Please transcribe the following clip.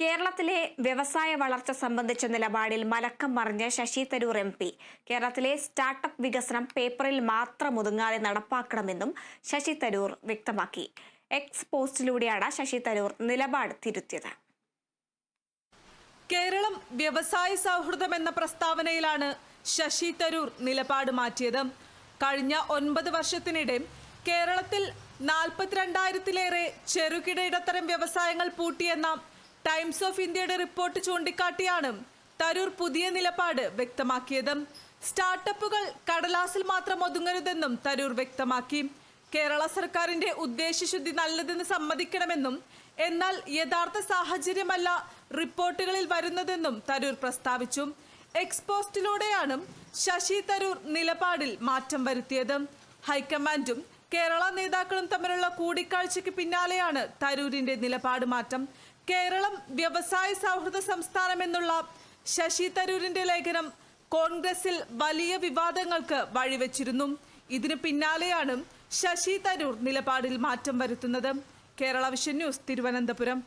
കേരളത്തിലെ വ്യവസായ വളർച്ച സംബന്ധിച്ച നിലപാടിൽ മലക്കം മറിഞ്ഞ് ശശി തരൂർ MP. കേരളത്തിലെ സ്റ്റാർട്ടപ്പ് വികസനം പേപ്പറിൽ മാത്രം ഒതുങ്ങാതെ നടപ്പാക്കണമെന്നും ശശി തരൂർ വ്യക്തമാക്കി. എക്സ് പോസ്റ്റിലൂടെയാണ് ശശി തരൂർ നിലപാട് തിരുത്തിയത്. കേരളം വ്യവസായ സൗഹൃദം എന്ന പ്രസ്താവനയിലാണ് ശശി തരൂർ നിലപാട് മാറ്റിയത്. കഴിഞ്ഞ 9 വർഷത്തിനിടെ കേരളത്തിൽ 42,000-ലേറെ ചെറുകിട ഇടത്തരം വ്യവസായങ്ങൾ പൂട്ടിയെന്ന ടൈംസ് ഓഫ് ഇന്ത്യയുടെ റിപ്പോർട്ട് ചൂണ്ടിക്കാട്ടിയാണ് തരൂർ പുതിയ നിലപാട് വ്യക്തമാക്കിയത്. സ്റ്റാർട്ടപ്പുകൾ കടലാസിൽ മാത്രം ഒതുങ്ങരുതെന്നും തരൂർ വ്യക്തമാക്കി. കേരള സർക്കാരിന്റെ ഉദ്ദേശശുദ്ധി നല്ലതെന്ന് സമ്മതിക്കണമെന്നും എന്നാൽ യഥാർത്ഥ സാഹചര്യമല്ല റിപ്പോർട്ടുകളിൽ വരുന്നതെന്നും തരൂർ പ്രസ്താവിച്ചു. എക്സ് പോസ്റ്റിലൂടെയാണ് ശശി തരൂർ നിലപാടിൽ മാറ്റം വരുത്തിയത്. ഹൈക്കമാൻഡും കേരള നേതാക്കളും തമ്മിലുള്ള കൂടിക്കാഴ്ചയ്ക്ക് പിന്നാലെയാണ് തരൂരിന്റെ നിലപാട് മാറ്റം. കേരളം വ്യവസായ സൗഹൃദ സംസ്ഥാനമെന്നുള്ള ശശി തരൂരിന്റെ ലേഖനം കോൺഗ്രസിൽ വലിയ വിവാദങ്ങൾക്ക് വഴിവെച്ചിരുന്നു. ഇതിനു പിന്നാലെയാണ് ശശി തരൂർ നിലപാടിൽ മാറ്റം വരുത്തുന്നത്. Kerala vision news, Thiruvananthapuram.